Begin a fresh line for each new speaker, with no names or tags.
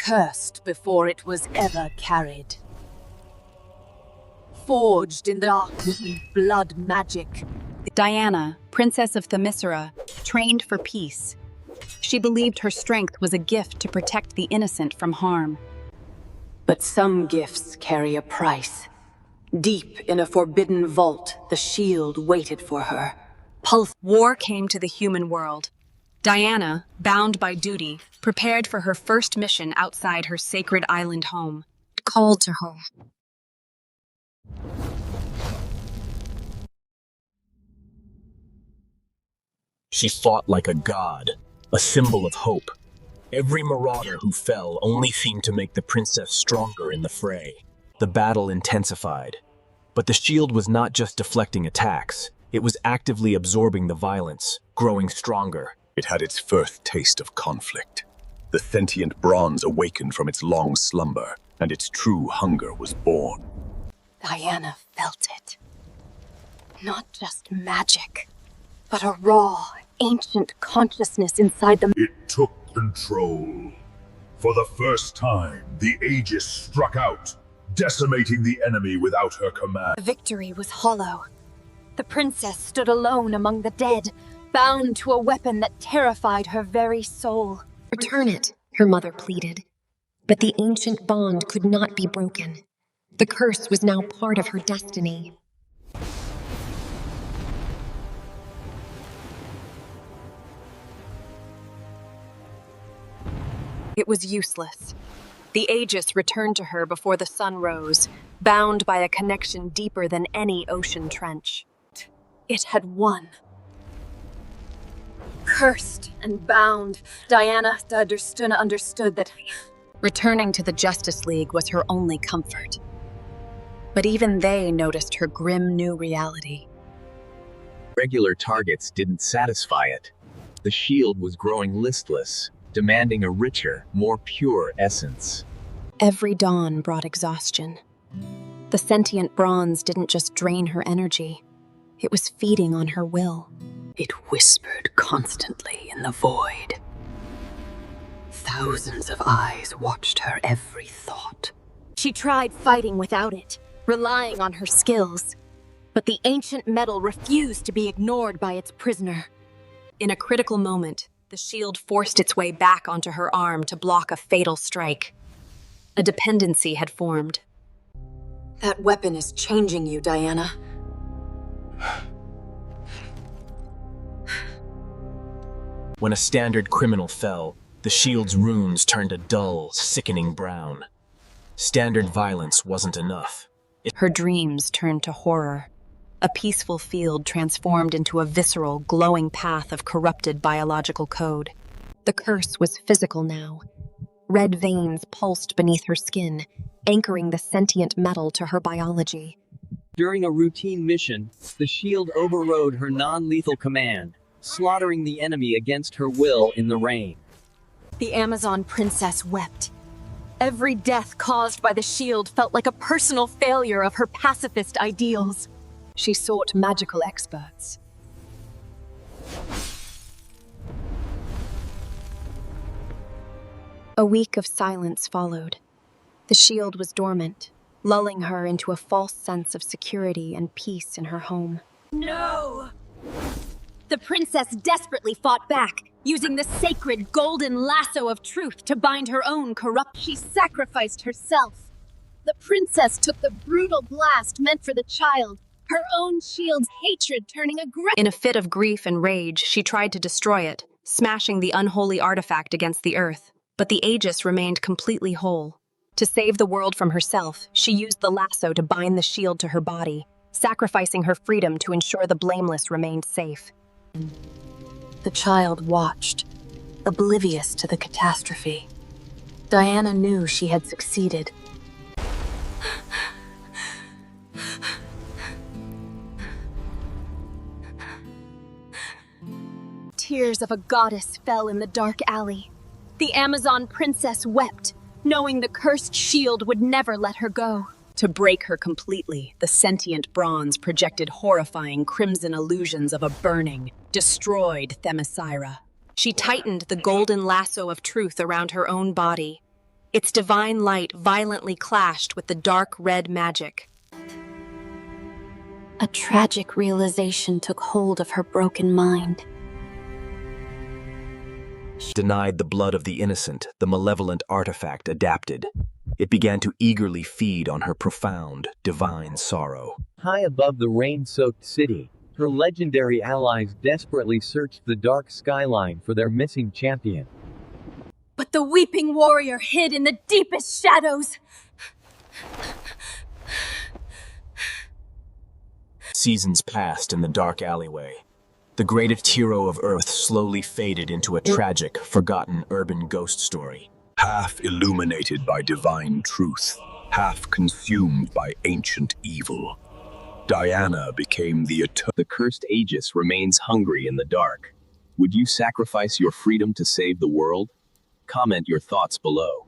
cursed before it was ever carried. Forged in the dark with blood magic.
Diana, Princess of Themyscira, trained for peace. She believed her strength was a gift to protect the innocent from harm.
But some gifts carry a price. Deep in a forbidden vault, the shield waited for her.
War came to the human world. Diana, bound by duty, prepared for her first mission outside her sacred island home. It called to her.
She fought like a god, a symbol of hope. Every marauder who fell only seemed to make the princess stronger in the fray. The battle intensified. But the shield was not just deflecting attacks. It was actively absorbing the violence, growing stronger.
It had its first taste of conflict. The sentient bronze awakened from its long slumber, and its true hunger was born.
Diana felt it. Not just magic, but a raw, ancient consciousness inside them.
It took control. For the first time, the Aegis struck out, decimating the enemy without her command.
The victory was hollow. The princess stood alone among the dead, bound to a weapon that terrified her very soul.
Return it, her mother pleaded. But the ancient bond could not be broken. The curse was now part of her destiny.
It was useless. The Aegis returned to her before the sun rose, bound by a connection deeper than any ocean trench.
It had won. Cursed and bound, Diana understood that
returning to the Justice League was her only comfort. But even they noticed her grim new reality.
Regular targets didn't satisfy it. The shield was growing listless, demanding a richer, more pure essence.
Every dawn brought exhaustion. The sentient bronze didn't just drain her energy. It was feeding on her will.
It whispered constantly in the void. Thousands of eyes watched her every thought. She tried fighting without it, relying on her skills. But the ancient metal refused to be ignored by its prisoner.
In a critical moment, the shield forced its way back onto her arm to block a fatal strike. A dependency had formed.
That weapon is changing you, Diana.
When a standard criminal fell, the shield's runes turned a dull, sickening brown. Standard violence wasn't enough.
Her dreams turned to horror. A peaceful field transformed into a visceral, glowing path of corrupted biological code. The curse was physical now. Red veins pulsed beneath her skin, anchoring the sentient metal to her biology.
During a routine mission, the shield overrode her non-lethal command, slaughtering the enemy against her will in the rain.
The Amazon princess wept. Every death caused by the shield felt like a personal failure of her pacifist ideals.
She sought magical experts. A week of silence followed. The shield was dormant, lulling her into a false sense of security and peace in her home.
No! The princess desperately fought back, using the sacred golden lasso of truth to bind her own corrupt. She sacrificed herself. The princess took the brutal blast meant for the child, her own shield's hatred turning aggressive.
In a fit of grief and rage, she tried to destroy it, smashing the unholy artifact against the earth. But the Aegis remained completely whole. To save the world from herself, she used the lasso to bind the shield to her body, sacrificing her freedom to ensure the blameless remained safe.
The child watched, oblivious to the catastrophe. Diana knew she had succeeded. Tears of a goddess fell in the dark alley. The Amazon princess wept, knowing the cursed shield would never let her go.
To break her completely, the sentient bronze projected horrifying crimson illusions of a burning, destroyed Themyscira. She tightened the golden lasso of truth around her own body, Its divine light violently clashed with the dark red magic.
A tragic realization took hold of her broken mind.
Denied the blood of the innocent, the malevolent artifact adapted. It began to eagerly feed on her profound, divine sorrow.
High above the rain-soaked city, her legendary allies desperately searched the dark skyline for their missing champion.
But the weeping warrior hid in the deepest shadows.
Seasons passed in the dark alleyway. The greatest hero of Earth slowly faded into a tragic, forgotten urban ghost story.
Half illuminated by divine truth, half consumed by ancient evil, Diana became the eternal.
The cursed Aegis remains hungry in the dark. Would you sacrifice your freedom to save the world? Comment your thoughts below.